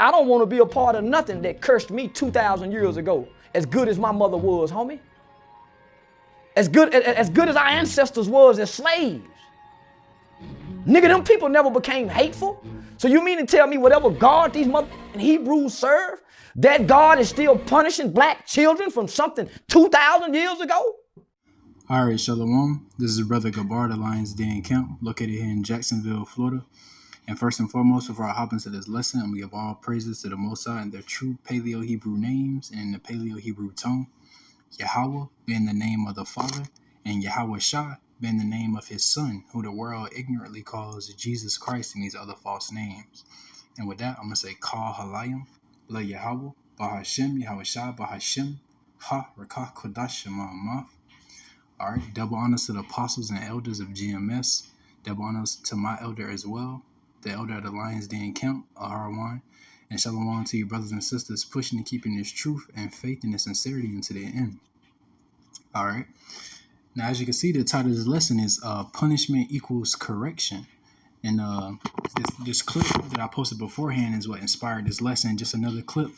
I don't want to be a part of nothing that cursed me 2,000 years ago. As good as my mother was, homie. As good as our ancestors was as slaves. Nigga, them people never became hateful. So you mean to tell me whatever God these mother Hebrews serve, that God is still punishing black children from something 2,000 years ago? All right, Shalom. This is Brother Gabar, the Lions Den Camp, located here in Jacksonville, Florida. And first and foremost, before I hop into this lesson, I'm going to give all praises to the Most High and their true Paleo-Hebrew names and in the Paleo-Hebrew tongue. Yahweh being the name of the Father, and Yahweh Shah being the name of his Son, who the world ignorantly calls Jesus Christ and these other false names. And with that, I'm going to say, Kal Halayim, La Yahweh, Bahashem, Yahweh Shah, Bahashem, Ha, Rakah, Kodash, Shema, All right, double honors to the apostles and elders of GMS. Double honors to my elder as well, the elder of the Lions Den Camp, Aharwan. And shalom to you brothers and sisters pushing and keeping this truth and faith and sincerity into the end. All right. Now, as you can see, the title of this lesson is Punishment Equals Correction. And this clip that I posted beforehand is what inspired this lesson. Just another clip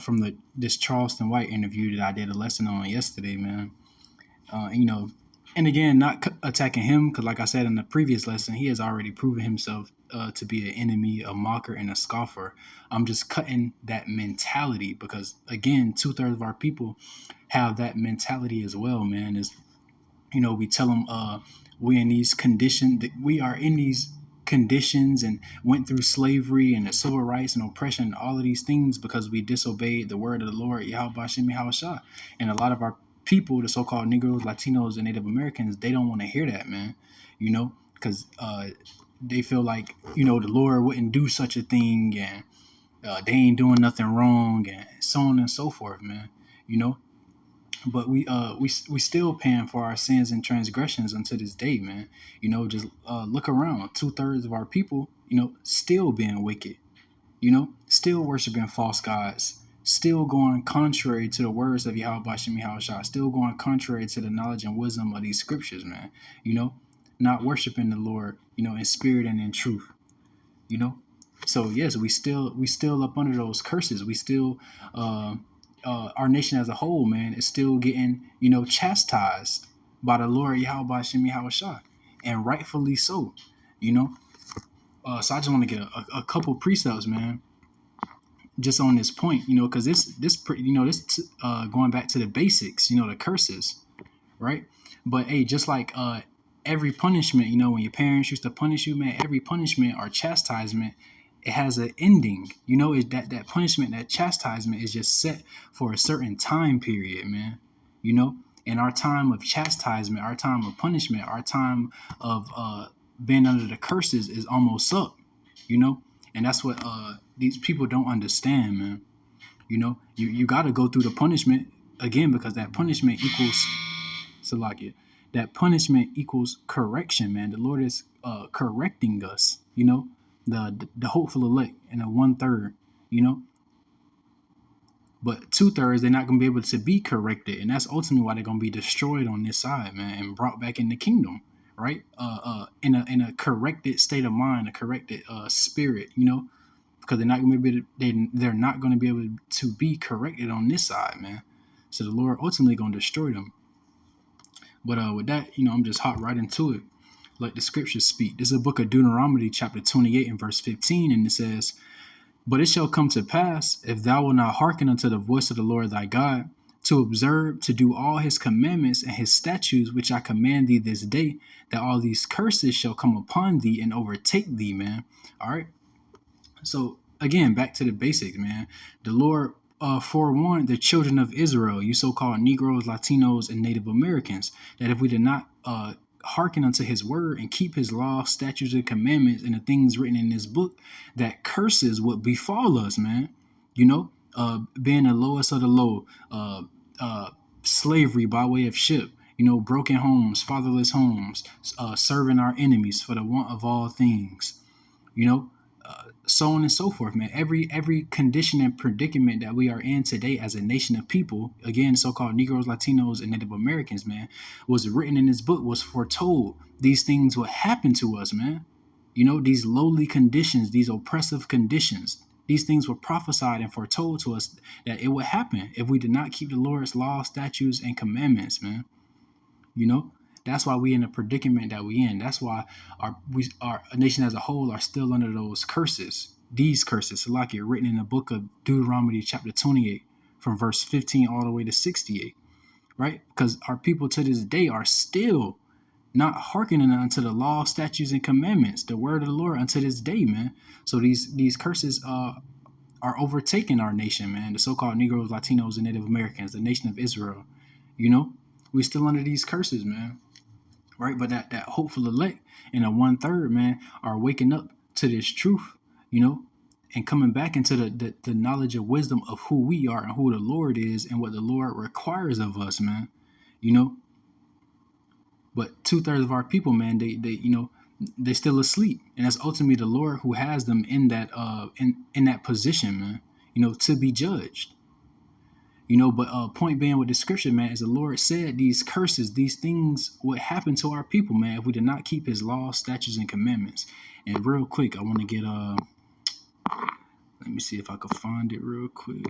from this Charleston White interview that I did a lesson on yesterday, man. And again, not attacking him, because like I said in the previous lesson, he has already proven himself to be an enemy, a mocker, and a scoffer. I'm just cutting that mentality because, again, 2/3 of our people have that mentality as well, man. Is, we tell them we are in these conditions and went through slavery and the civil rights and oppression and all of these things because we disobeyed the word of the Lord, Yahweh Shem Yahweh Shah. And a lot of our people, the so-called Negroes, Latinos, and Native Americans, they don't want to hear that, man, because they feel like, the Lord wouldn't do such a thing and they ain't doing nothing wrong and so on and so forth, man, But we still paying for our sins and transgressions unto this day, man. Just look around. 2/3 of our people, still being wicked, still worshiping false gods, still going contrary to the words of Yahweh Shem Yahweh Shah, still going contrary to the knowledge and wisdom of these scriptures, man. Not worshiping the Lord, in spirit and in truth, So yes, we still up under those curses. We still our nation as a whole, man, is still getting, chastised by the Lord Yahweh Shem Yahweh Shah, and rightfully so, So I just want to get a couple precepts, man, just on this point, because this going back to the basics, the curses, right? But hey, just like every punishment, when your parents used to punish you, man, every punishment or chastisement, it has an ending. Is that punishment, that chastisement is just set for a certain time period, man. And our time of chastisement, our time of punishment, our time of being under the curses is almost up, And that's what these people don't understand, man. You got to go through the punishment again, because that punishment equals Salakia. That punishment equals correction, man. The Lord is correcting us, the hopeful elect and the 1/3, But 2/3, they're not going to be able to be corrected. And that's ultimately why they're going to be destroyed on this side, man, and brought back in the kingdom, right? In a corrected state of mind, a corrected spirit, because they're not going to be able to be corrected on this side, man. So the Lord ultimately going to destroy them. But with that, I'm just hop right into it. Let the scriptures speak. This is a book of Deuteronomy, chapter 28 and verse 15, and it says, "But it shall come to pass, if thou wilt not hearken unto the voice of the Lord thy God, to observe, to do all his commandments and his statutes, which I command thee this day, that all these curses shall come upon thee and overtake thee," man. All right. So again, back to the basics, man. The Lord forewarned the children of Israel, you so-called Negroes, Latinos, and Native Americans, that if we did not hearken unto his word and keep his law, statutes, and commandments and the things written in this book, that curses would befall us, man. Being the lowest of the low, slavery by way of ship, broken homes, fatherless homes, serving our enemies for the want of all things, so on and so forth, man. Every condition and predicament that we are in today as a nation of people, again, so-called Negroes, Latinos, and Native Americans, man, was written in this book, was foretold. These things would happen to us, man. These lowly conditions, these oppressive conditions, These things were prophesied and foretold to us that it would happen if we did not keep the Lord's law, statutes, and commandments, man. You know, that's why we in the predicament that we in. That's why our nation as a whole are still under those curses. These curses, like it written in the book of Deuteronomy, chapter 28, from verse 15 all the way to 68, right? Because our people to this day are still not hearkening unto the law, statutes, and commandments, the word of the Lord unto this day, man. So these curses are overtaking our nation, man. The so-called Negroes, Latinos, and Native Americans, the nation of Israel. You know, we're still under these curses, man. Right? But that hopeful elect and the 1/3, man, are waking up to this truth, you know, and coming back into the knowledge of wisdom of who we are and who the Lord is and what the Lord requires of us, man. You know, but 2/3 of our people, man, they still asleep, and that's ultimately the Lord who has them in that in that position, man. You know, to be judged. You know, but point being with the scripture, man, is the Lord said these curses, these things would happen to our people, man, if we did not keep his laws, statutes, and commandments. And real quick, I want to get let me see if I can find it real quick.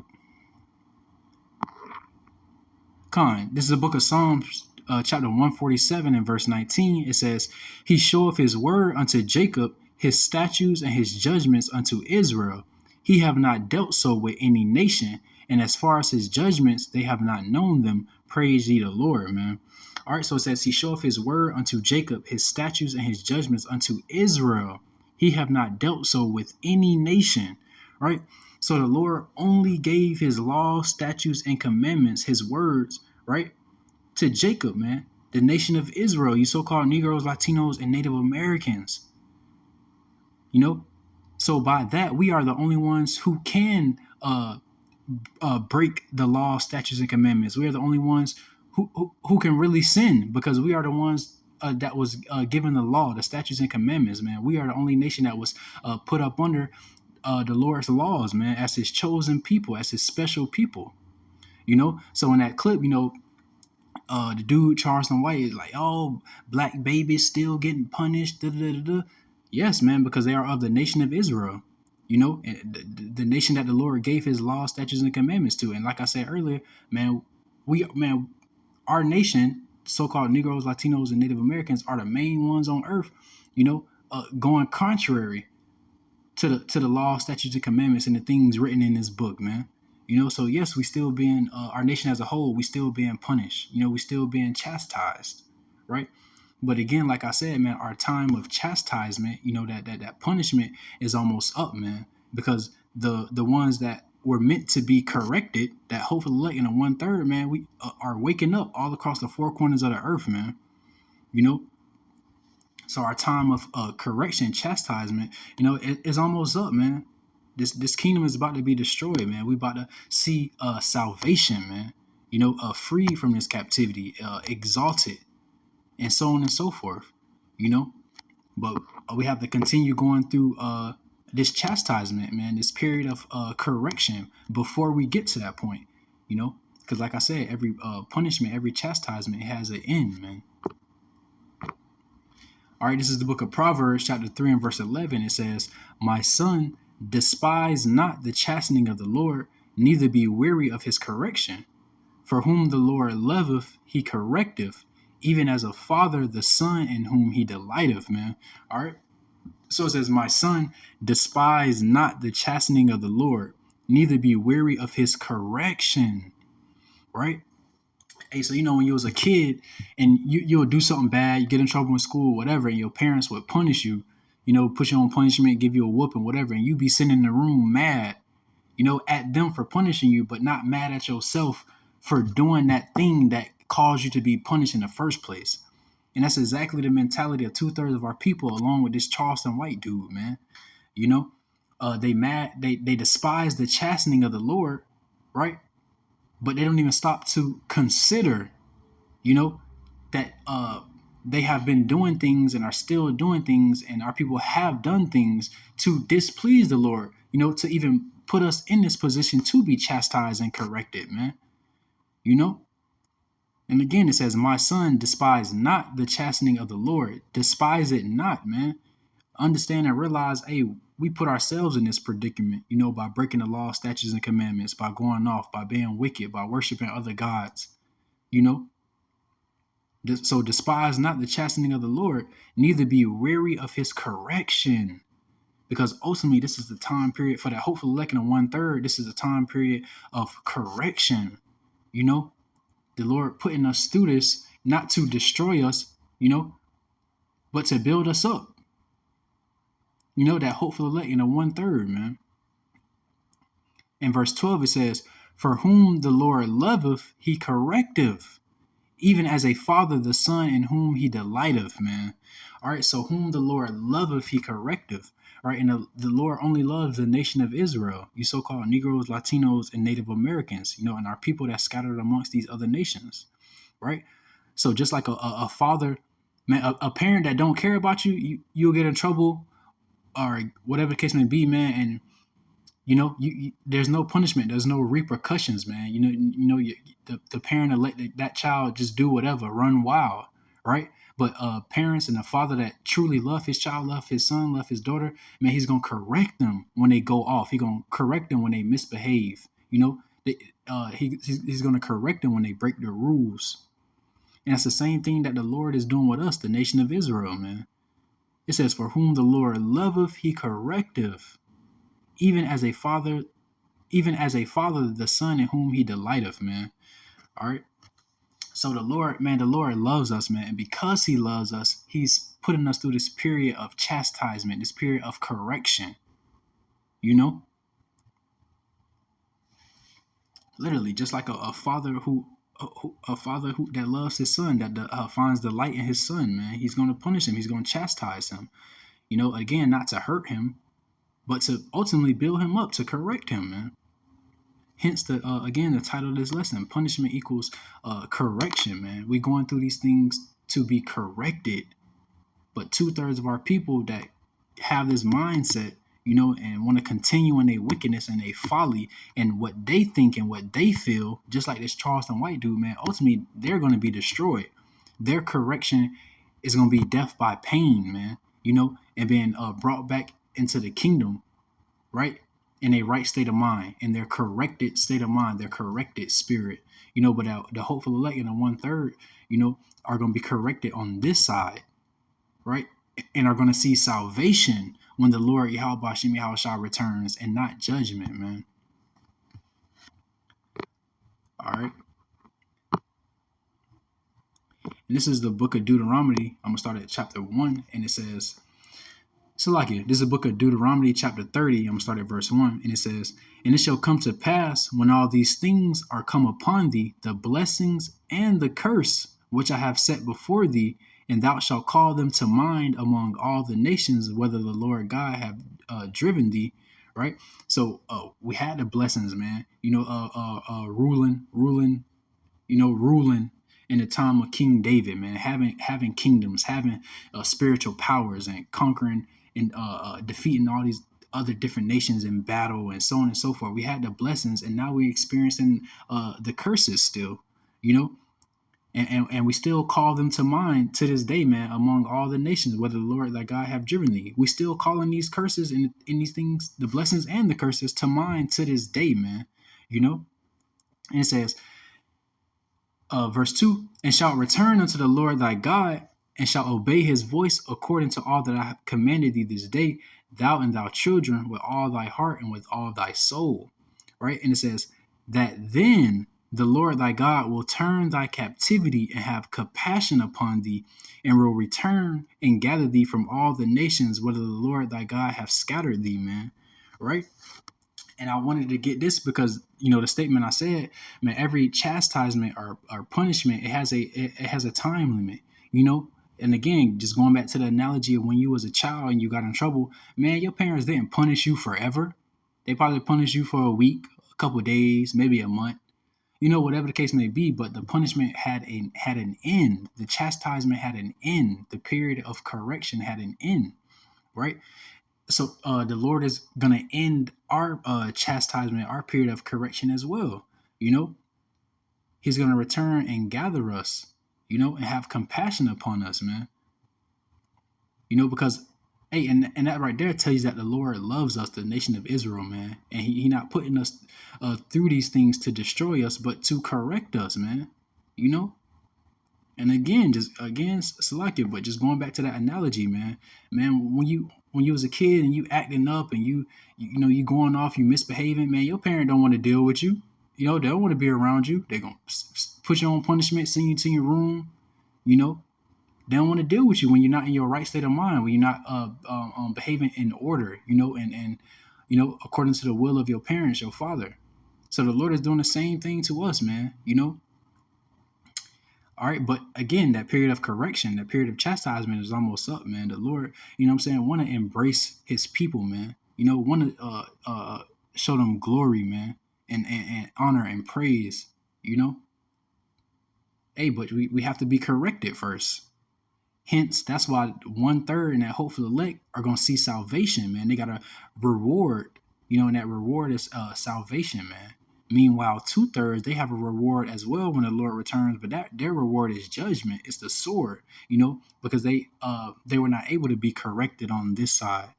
This is a book of Psalms, chapter 147 and verse 19. It says, he showeth his word unto Jacob, his statutes and his judgments unto Israel. He have not dealt so with any nation, and as far as his judgments, they have not known them. Praise ye the Lord, man. All right, so it says, he showeth his word unto Jacob, his statutes and his judgments unto Israel. He have not dealt so with any nation, right? So the Lord only gave his law, statutes, and commandments, his words, right, to Jacob, man, the nation of Israel, you so-called Negroes, Latinos, and Native Americans. You know, so by that, we are the only ones who can break the law, statutes, and commandments. We are the only ones who can really sin, because we are the ones that was given the law, the statutes, and commandments, man. We are the only nation that was put up under the Lord's laws, man, as his chosen people, as his special people. You know, so in that clip, you know, the dude Charleston White is like, oh, black babies still getting punished. Da, da, da, da. Yes, man, because they are of the nation of Israel, you know, the nation that the Lord gave his law, statutes, and commandments to. And like I said earlier, man, our nation, so-called Negroes, Latinos, and Native Americans, are the main ones on earth, you know, going contrary to the law, statutes, and commandments and the things written in this book, man. You know, so yes, we still being, our nation as a whole, we still being punished. You know, we still being chastised, right? But again, like I said, man, our time of chastisement, you know, that punishment is almost up, man, because the ones that were meant to be corrected, that hopefully elect in the 1/3, man, we are waking up all across the four corners of the earth, man. You know, so our time of correction, chastisement, you know, is almost up, man. This kingdom is about to be destroyed, man. We about to see salvation, man. You know, freed from this captivity, exalted, and so on and so forth. You know, but we have to continue going through this chastisement, man. This period of correction before we get to that point. You know, because like I said, every punishment, every chastisement has an end, man. All right, this is the book of Proverbs, chapter 3 and verse 11. It says, my son, despise not the chastening of the Lord, neither be weary of his correction. For whom the Lord loveth, he correcteth, even as a father the son in whom he delighteth, man. All right. So it says, my son, despise not the chastening of the Lord, neither be weary of his correction. Right. Hey, so, you know, when you was a kid and you would do something bad, you get in trouble in school, whatever, and your parents would punish you, you know, put you on punishment, give you a whooping, whatever, and you be sitting in the room mad, you know, at them for punishing you, but not mad at yourself for doing that thing that caused you to be punished in the first place. And that's exactly the mentality of 2/3 of our people, along with this Charleston White dude, man. You know, they despise the chastening of the Lord, right? But they don't even stop to consider, you know, that they have been doing things and are still doing things, and our people have done things to displease the Lord, you know, to even put us in this position to be chastised and corrected, man. You know? And again, it says, my son, despise not the chastening of the Lord. Despise it not, man. Understand and realize, hey, we put ourselves in this predicament, you know, by breaking the law, statutes, and commandments, by going off, by being wicked, by worshiping other gods, you know. So despise not the chastening of the Lord, neither be weary of his correction. Because ultimately, this is the time period for that hopeful elect in a 1/3. This is the time period of correction. You know, the Lord putting us through this, not to destroy us, you know, but to build us up. You know, that hopeful elect in a 1/3, man. In verse 12, it says, for whom the Lord loveth, he correcteth, even as a father the son in whom he delighteth, man. All right, so whom the Lord loveth, he correcteth. Right, and the Lord only loves the nation of Israel, you so-called Negroes, Latinos, and Native Americans, you know, and our people that scattered amongst these other nations, right? So just like a father, man, a parent that don't care about you, you'll get in trouble, or whatever the case may be, man, and you know, there's no punishment, there's no repercussions, man. The parent let that child just do whatever, run wild, right? But parents and a father that truly love his child, love his son, love his daughter, man, he's gonna correct them when they go off. He's gonna correct them when they misbehave. You know, he's gonna correct them when they break the rules. And that's the same thing that the Lord is doing with us, the nation of Israel, man. It says, for whom the Lord loveth, he correcteth, even as a father the son in whom he delighteth, man. All right. So the Lord loves us, man. And because he loves us, he's putting us through this period of chastisement, this period of correction. You know? Literally, just like a father who that loves his son, that finds delight in his son, man. He's going to punish him. He's going to chastise him. You know, again, not to hurt him, but to ultimately build him up, to correct him, man. Hence, the title of this lesson, punishment equals correction, man. We're going through these things to be corrected. But 2/3 of our people that have this mindset, you know, and want to continue in their wickedness and their folly and what they think and what they feel, just like this Charleston White dude, man, ultimately, they're going to be destroyed. Their correction is going to be death by pain, man, you know, and being brought back into the kingdom, right? In a right state of mind, in their corrected state of mind, their corrected spirit, you know, but the hopeful elect in the 1/3, you know, are going to be corrected on this side, right? And are going to see salvation when the Lord Yahweh Shem Yahushua returns, and not judgment, man. All right. And this is the book of Deuteronomy. I'm going to start at chapter 1, and it says, this is the book of Deuteronomy, chapter 30. I'm going to start at verse 1. And it says, and it shall come to pass when all these things are come upon thee, the blessings and the curse which I have set before thee, and thou shalt call them to mind among all the nations, whether the Lord God have driven thee. Right. So we had the blessings, man, you know, ruling in the time of King David, man, having kingdoms, having spiritual powers, and conquering and defeating all these other different nations in battle, and so on and so forth. We had the blessings, and now we're experiencing the curses still, you know, and we still call them to mind to this day, man, among all the nations, whether the Lord thy God have driven thee. We still calling these curses and in these things, the blessings and the curses, to mind to this day, man, you know. And it says, verse 2, and shalt return unto the Lord thy God, and shalt obey his voice according to all that I have commanded thee this day, thou and thy children, with all thy heart and with all thy soul. Right? And it says, that then the Lord thy God will turn thy captivity and have compassion upon thee, and will return and gather thee from all the nations, whether the Lord thy God have scattered thee, man. Right? And I wanted to get this because, you know, the statement I said, man, every chastisement or punishment, it has a time limit, you know. And again, just going back to the analogy of when you was a child and you got in trouble, man, your parents didn't punish you forever. They probably punished you for a week, a couple of days, maybe a month, you know, whatever the case may be. But the punishment had an end. The chastisement had an end. The period of correction had an end, right? So the Lord is going to end our chastisement, our period of correction as well. You know, he's going to return and gather us, you know, and have compassion upon us, man. You know, because Hey, and that right there tells you that the Lord loves us, the nation of Israel, man. And he not putting us through these things to destroy us, but to correct us, man. You know? And again, just again, selective, but just going back to that analogy, man, when you was a kid and you acting up and you know you going off, you misbehaving, man, your parent don't want to deal with you. You know, they don't want to be around you. They're gonna put you on punishment, send you to your room. You know, they don't want to deal with you when you're not in your right state of mind, when you're not behaving in order. You know, and you know according to the will of your parents, your father. So the Lord is doing the same thing to us, man. You know, all right, but again, that period of correction, that period of chastisement is almost up, man. The Lord, you know what I'm saying, want to embrace his people, man. You know, want to show them glory, man, and honor and praise, you know. Hey, but we have to be corrected first. Hence, that's why 1/3 and that hopeful elect are going to see salvation, man. They got a reward, you know, and that reward is salvation, man. Meanwhile, 2/3 they have a reward as well when the Lord returns, but that their reward is judgment. It's the sword, you know, because they were not able to be corrected on this side.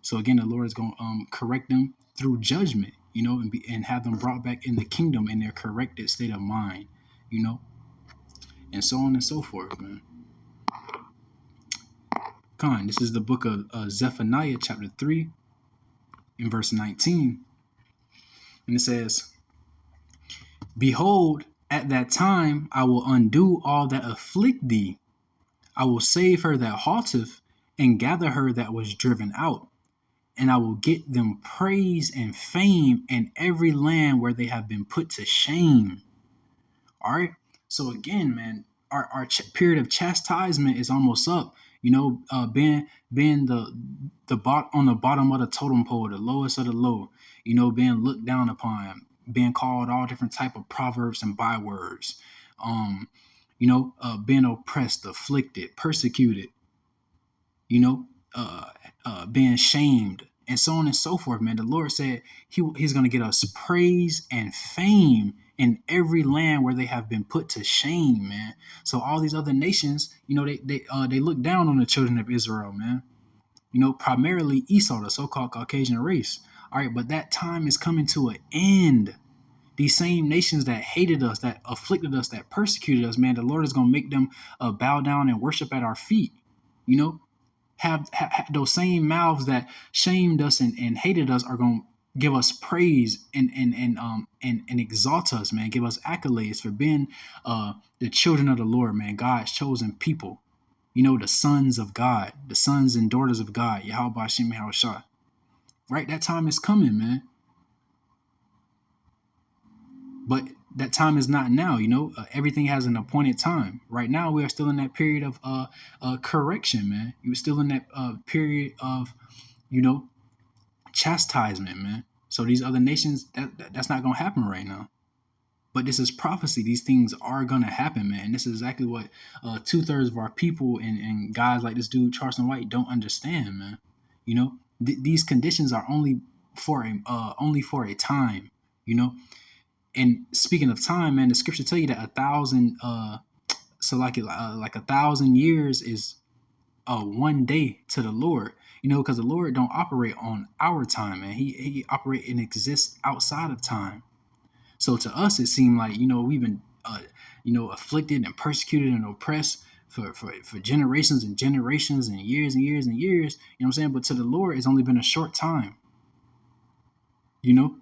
So again, the Lord is going to correct them through judgment, you know, and have them brought back in the kingdom in their corrected state of mind, you know, and so on and so forth, man. This is the book of Zephaniah, chapter 3, in verse 19. And it says, "Behold, at that time I will undo all that afflict thee. I will save her that halteth, and gather her that was driven out. And I will get them praise and fame in every land where they have been put to shame." All right. So again, man, our period of chastisement is almost up. You know, being on the bottom of the totem pole, the lowest of the low. You know, being looked down upon, being called all different type of proverbs and bywords. You know, being oppressed, afflicted, persecuted. You know, being shamed, and so on and so forth, man. The Lord said he's going to get us praise and fame in every land where they have been put to shame, man. So all these other nations, you know, they look down on the children of Israel, man. You know, primarily Esau, the so-called Caucasian race. All right, but that time is coming to an end. These same nations that hated us, that afflicted us, that persecuted us, man, the Lord is going to make them bow down and worship at our feet. You know, have those same mouths that shamed us and hated us are going to give us praise and exalt us, man. Give us accolades for being the children of the Lord, man. God's chosen people. You know, the sons of God, the sons and daughters of God. Yahweh Shem Shah. Right? That time is coming, man. But that time is not now, you know. Everything has an appointed time. Right now, we are still in that period of correction, man. You're still in that period of, you know, chastisement, man. So these other nations, that's not going to happen right now. But this is prophecy. These things are going to happen, man. And this is exactly what 2/3 of our people and guys like this dude, Charleston White, don't understand, man. You know, these conditions are only for a time, you know. And speaking of time, man, the scripture tell you that 1,000, so like 1,000 years is one day to the Lord, you know, because the Lord don't operate on our time, man. He operate and exists outside of time. So to us, it seemed like, you know, we've been, you know, afflicted and persecuted and oppressed for generations and generations and years and years and years. You know what I'm saying? But to the Lord, it's only been a short time. You know.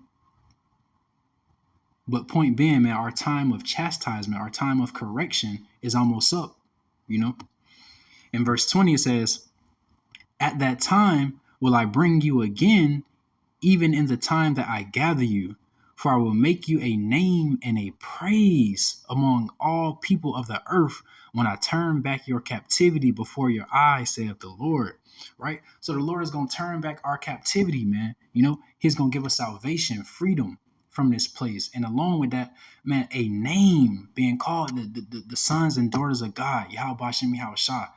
But point being, man, our time of chastisement, our time of correction is almost up, you know. In verse 20, it says, "At that time will I bring you again, even in the time that I gather you, for I will make you a name and a praise among all people of the earth when I turn back your captivity before your eyes, saith the Lord." Right? So the Lord is going to turn back our captivity, man. You know, he's going to give us salvation, freedom from this place. And along with that, man, a name being called the sons and daughters of God, Yahweh Shem Shah,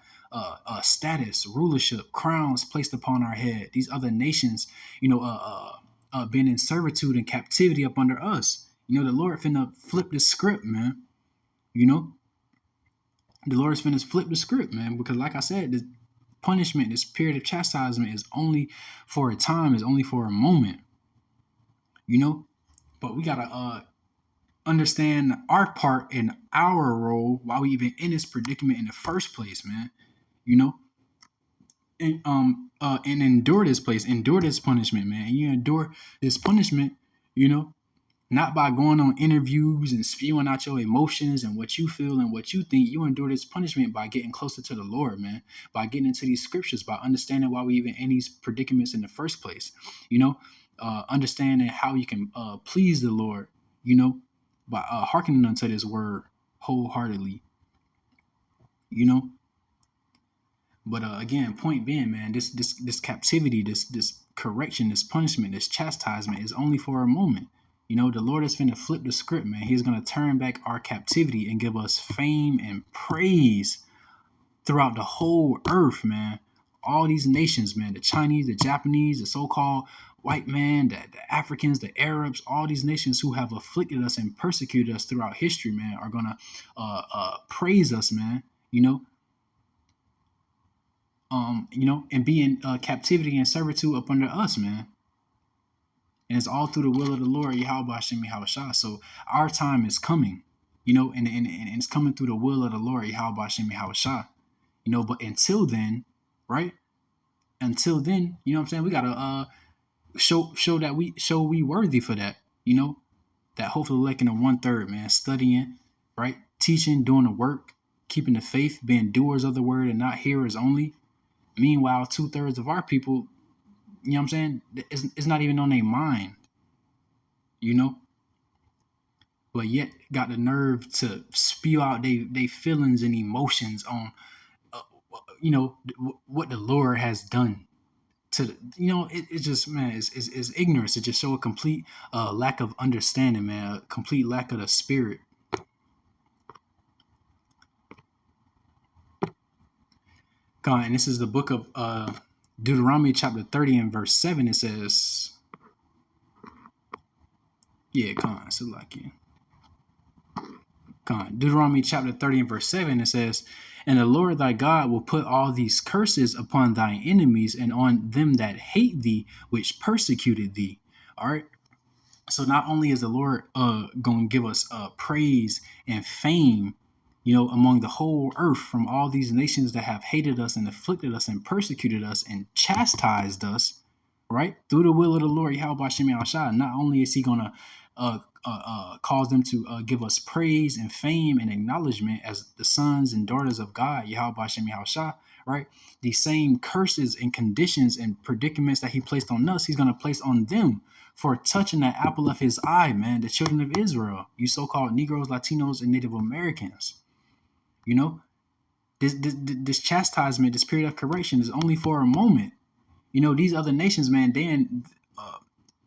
status, rulership, crowns placed upon our head. These other nations, you know, being in servitude and captivity up under us. You know, the Lord finna flip the script, man. You know, the Lord's finna flip the script, man, because like I said, punishment, this period of chastisement is only for a time, is only for a moment, you know. But we gotta understand our part and our role while we even in this predicament in the first place, man. You know, and endure this punishment, man. And you endure this punishment, you know, not by going on interviews and spewing out your emotions and what you feel and what you think. You endure this punishment by getting closer to the Lord, man, by getting into these scriptures, by understanding why we even in these predicaments in the first place, you know, understanding how you can please the Lord, you know, by hearkening unto this word wholeheartedly, you know. But again, point being, man, this captivity, this correction, this punishment, this chastisement is only for a moment. You know, the Lord is finna flip the script, man. He's gonna turn back our captivity and give us fame and praise throughout the whole earth, man. All these nations, man, the Chinese, the Japanese, the so-called white man, the Africans, the Arabs, all these nations who have afflicted us and persecuted us throughout history, man, are gonna praise us, man. And be in captivity and servitude up under us, man. And it's all through the will of the Lord, Yahweh Hashem Yahushua. So our time is coming, you know, and it's coming through the will of the Lord, Yahweh Hashem Yahushua. You know, but until then, right? Until then, you know what I'm saying? We gotta show we worthy for that, you know, that hopefully like in a 1/3, man, studying, right? Teaching, doing the work, keeping the faith, being doers of the word and not hearers only. Meanwhile, 2/3 of our people, you know what I'm saying, it's not even on their mind, you know, but yet got the nerve to spew out they feelings and emotions on, you know, what the Lord has done to, you know, it just, man, it's ignorance. It just show a complete lack of understanding, man, a complete lack of the spirit. God, and this is the book of Deuteronomy chapter 30 and verse 7. It says, Deuteronomy chapter 30 and verse 7, it says, and the Lord thy God will put all these curses upon thine enemies and on them that hate thee, which persecuted thee. All right. So not only is the Lord going to give us praise and fame, you know, among the whole earth from all these nations that have hated us and afflicted us and persecuted us and chastised us, right? Through the will of the Lord, Yahweh Hashem Yahushua. Not only is he going to cause them to give us praise and fame and acknowledgement as the sons and daughters of God, Yahweh Hashem Yahushua, right? These same curses and conditions and predicaments that he placed on us, he's going to place on them for touching that apple of his eye, man, the children of Israel, you so-called Negroes, Latinos, and Native Americans. You know, this chastisement, this period of correction is only for a moment. You know, these other nations, man, they in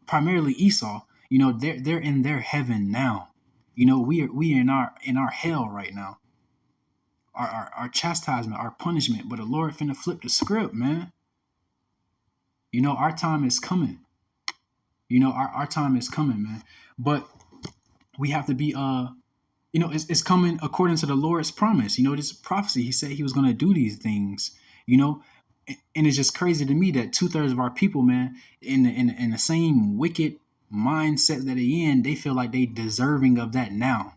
primarily Esau, you know, they're in their heaven now. You know, we are in our hell right now. Our chastisement, our punishment, but the Lord finna flip the script, man. You know, our time is coming. You know, our time is coming, man. But we have to be you know, it's coming according to the Lord's promise. You know, this prophecy, he said he was going to do these things, you know, and it's just crazy to me that 2/3 of our people, man, in the same wicked mindset that they in, they feel like they deserving of that now.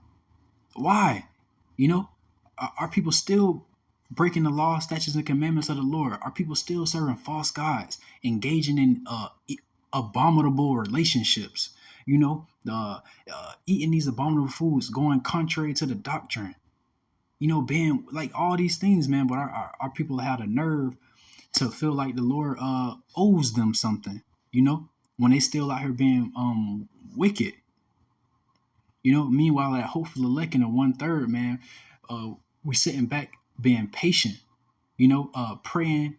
Why? You know, are people still breaking the law, statutes, and commandments of the Lord? Are people still serving false gods, engaging in abominable relationships? You know, eating these abominable foods, going contrary to the doctrine, you know, being like all these things, man. But our people have the nerve to feel like the Lord owes them something, you know, when they still out here being wicked. You know, meanwhile, that hopeful elect in a 1/3, man, we sitting back being patient, you know, praying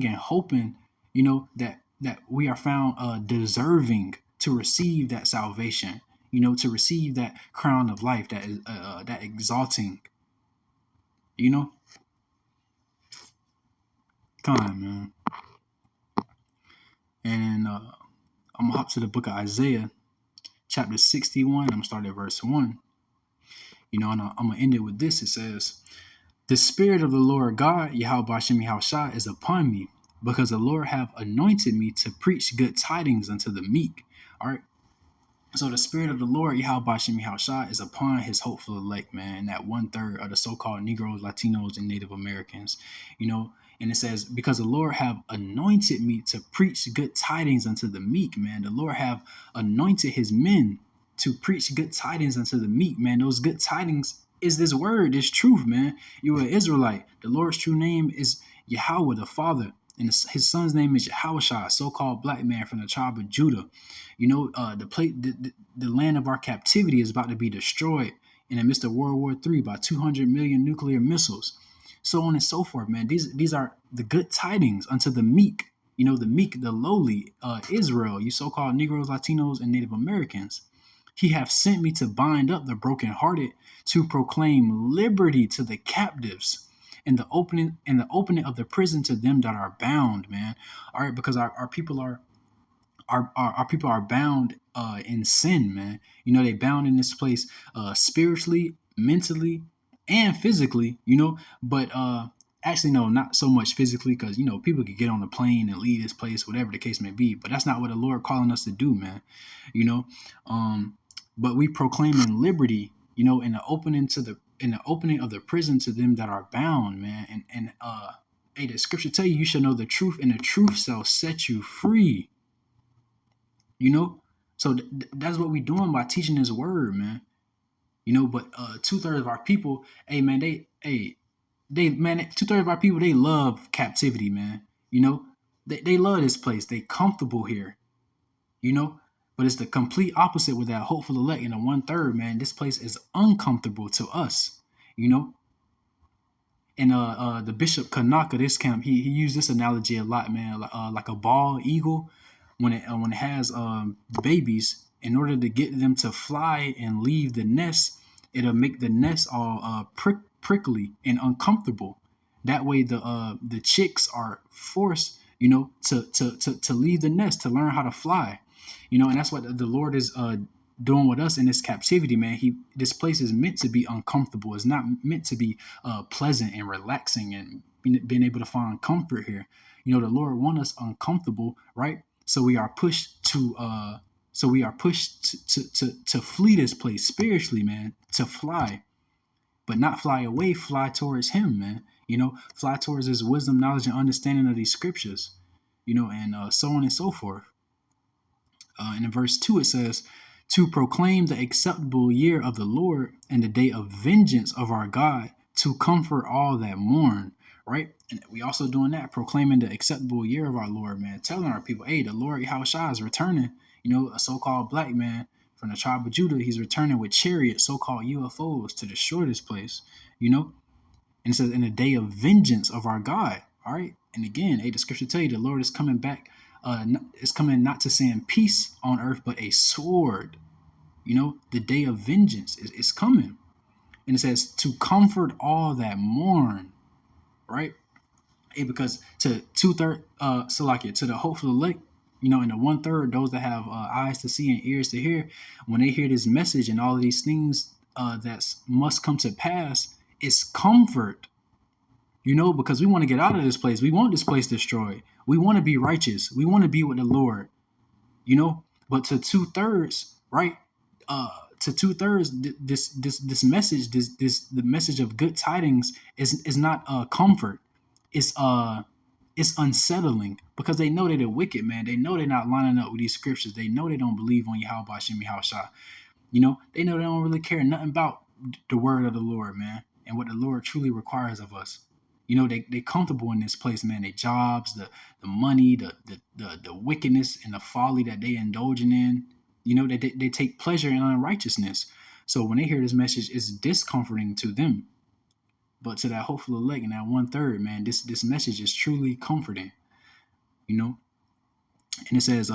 and hoping, you know, that we are found deserving to receive that salvation, you know, to receive that crown of life, that is that exalting, you know. Come on, man. And I'm gonna hop to the book of Isaiah, chapter 61. I'm gonna start at verse 1. You know, and I'm gonna end it with this. It says, The Spirit of the Lord God, Yahweh Bashem Yahushua, is upon me, because the Lord have anointed me to preach good tidings unto the meek. All right. So the Spirit of the Lord, Yahweh Bashem Yahushua, is upon his hopeful elect, man, that 1/3 of the so-called Negroes, Latinos, and Native Americans, and it says, because the Lord have anointed me to preach good tidings unto the meek, man. The Lord have anointed his men to preach good tidings unto the meek, man. Those good tidings is this word, this truth, man. You're an Israelite. The Lord's true name is Yahweh, the Father, and his son's name is Yahushua, so-called black man from the tribe of Judah. The land of our captivity is about to be destroyed in the midst of World War III by 200 million nuclear missiles, so on and so forth, man. These are the good tidings unto the meek, the meek, the lowly, Israel, you so-called Negroes, Latinos, and Native Americans. He hath sent me to bind up the brokenhearted, to proclaim liberty to the captives, and the opening of the prison to them that are bound, man. All right, because our people are our people are bound in sin, man. They bound in this place spiritually, mentally, and physically, but actually no, not so much physically, because people could get on a plane and leave this place, whatever the case may be, but that's not what the Lord calling us to do, man. But we proclaiming liberty, in the opening of the prison to them that are bound, man. And hey, the scripture tell you shall know the truth, and the truth shall set you free. So that's what we doing by teaching this word, man. But 2/3 of our people, hey man, man, 2/3 of our people, they love captivity, man. They love this place. They comfortable here. But it's the complete opposite with that hopeful elect in the 1/3, man. This place is uncomfortable to us. And the Bishop Kanaka, this camp, he used this analogy a lot, man. Like a bald eagle, when it has babies, in order to get them to fly and leave the nest, it'll make the nest all prickly and uncomfortable. That way, the chicks are forced, to leave the nest, to learn how to fly. And that's what the Lord is doing with us in this captivity, man. This place is meant to be uncomfortable. It's not meant to be pleasant and relaxing and being able to find comfort here. The Lord wants us uncomfortable, right? So we are pushed to flee this place spiritually, man, to fly, but not fly away, fly towards him, man. Fly towards his wisdom, knowledge, and understanding of these scriptures, and so on and so forth. And in verse 2, it says, to proclaim the acceptable year of the Lord and the day of vengeance of our God, to comfort all that mourn, right? And we also doing that, proclaiming the acceptable year of our Lord, man, telling our people, hey, the Lord Yahushua is returning, a so-called black man from the tribe of Judah. He's returning with chariots, so-called UFOs, to destroy this place, and it says, in the day of vengeance of our God, all right? And again, hey, the scripture tell you the Lord is coming back. It's coming not to send peace on earth, but a sword. The day of vengeance is coming. And it says to comfort all that mourn, right? Hey, because to 2/3, to the hopeful elect, and the 1/3, those that have eyes to see and ears to hear, when they hear this message and all of these things that must come to pass, it's comfort. Because we want to get out of this place. We want this place destroyed. We want to be righteous. We want to be with the Lord, but to 2/3, right? To 2/3, this message, the message of good tidings is not comfort. It's unsettling, because they know they're the wicked, man. They know they're not lining up with these scriptures. They know they don't believe on Yahweh Bashem Yahushua. They know they don't really care nothing about the word of the Lord, man, and what the Lord truly requires of us. They comfortable in this place, man. Their jobs, the money, the wickedness and the folly that they indulging in. They take pleasure in unrighteousness. So when they hear this message, it's discomforting to them. But to that hopeful elect and that 1/3, man, this message is truly comforting. And it says,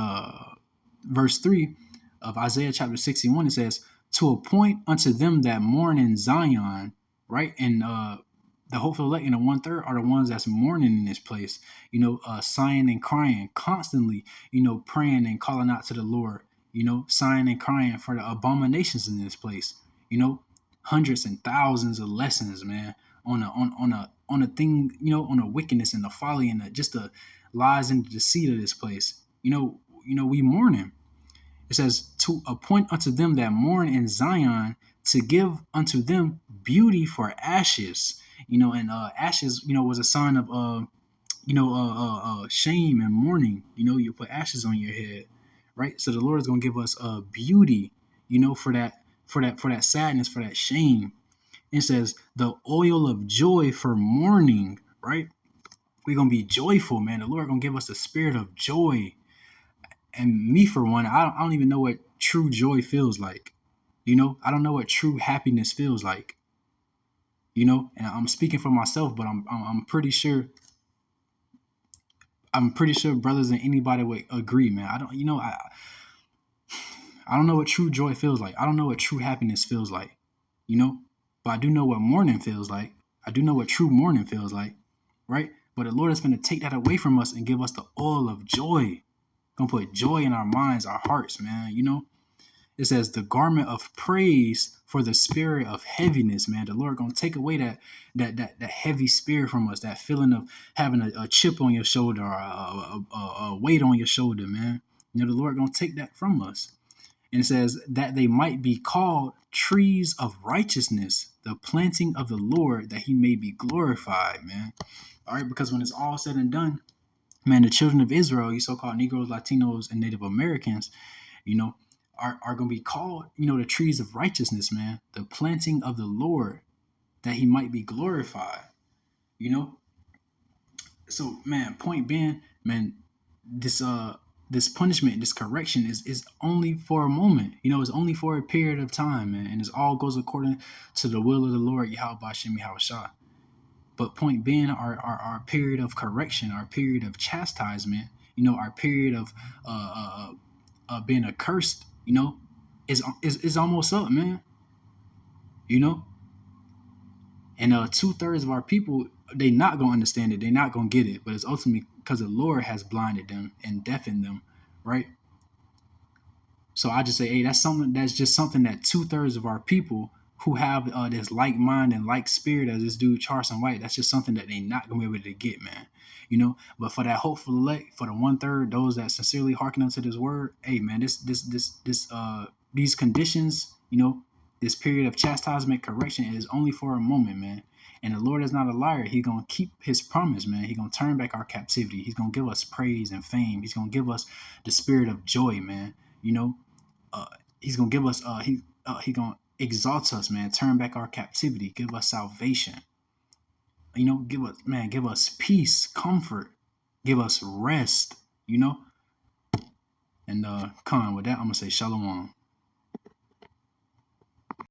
verse 3 of Isaiah chapter 61, it says, to appoint unto them that mourn in Zion, right? And the hopeful elect and the 1/3 are the ones that's mourning in this place, sighing and crying constantly, praying and calling out to the Lord, sighing and crying for the abominations in this place, hundreds and thousands of lessons, man, on a thing, on the wickedness and the folly and just the lies and the deceit of this place. We mourning. It says, to appoint unto them that mourn in Zion, to give unto them beauty for ashes. And ashes, was a sign of shame and mourning. You put ashes on your head, right? So the Lord is gonna give us beauty, for that sadness, for that shame. It says the oil of joy for mourning, right? We're gonna be joyful, man. The Lord gonna give us the spirit of joy. And me, for one, I don't even know what true joy feels like. I don't know what true happiness feels like. And I'm speaking for myself, but I'm pretty sure brothers and anybody would agree, man. I don't know what true joy feels like. I don't know what true happiness feels like. But I do know what mourning feels like. I do know what true mourning feels like, right? But the Lord is going to take that away from us and give us the oil of joy. Gonna put joy in our minds, our hearts, man. It says the garment of praise for the spirit of heaviness, man. The Lord gonna take away that heavy spirit from us, that feeling of having a chip on your shoulder or a weight on your shoulder, man. The Lord gonna take that from us. And it says that they might be called trees of righteousness, the planting of the Lord, that he may be glorified, man. All right, because when it's all said and done, man, the children of Israel, you so-called Negroes, Latinos, and Native Americans, are going to be called, the trees of righteousness, man, the planting of the Lord, that he might be glorified, So, man, point being, man, this punishment, this correction is only for a moment. It's only for a period of time, man, and it all goes according to the will of the Lord, Yahweh Shem Yahushua. But point being, our period of correction, our period of chastisement, our period of being accursed, is almost up, man. And 2/3 of our people, they not gonna understand it, they not gonna get it, but it's ultimately because the Lord has blinded them and deafened them, right? So I just say, hey, that's just something that 2/3 of our people who have this like mind and like spirit as this dude Charleston White, that's just something that they not gonna be able to get, man. But for that hopeful elect, for the 1/3, those that sincerely hearken unto this word, hey, man, these conditions, this period of chastisement correction is only for a moment, man. And the Lord is not a liar. He's going to keep his promise, man. He's going to turn back our captivity. He's going to give us praise and fame. He's going to give us the spirit of joy, man. He's going to give us, he's going to exalt us, man. Turn back our captivity. Give us salvation. Give us peace, comfort. Give us rest, And with that, I'm going to say shalom.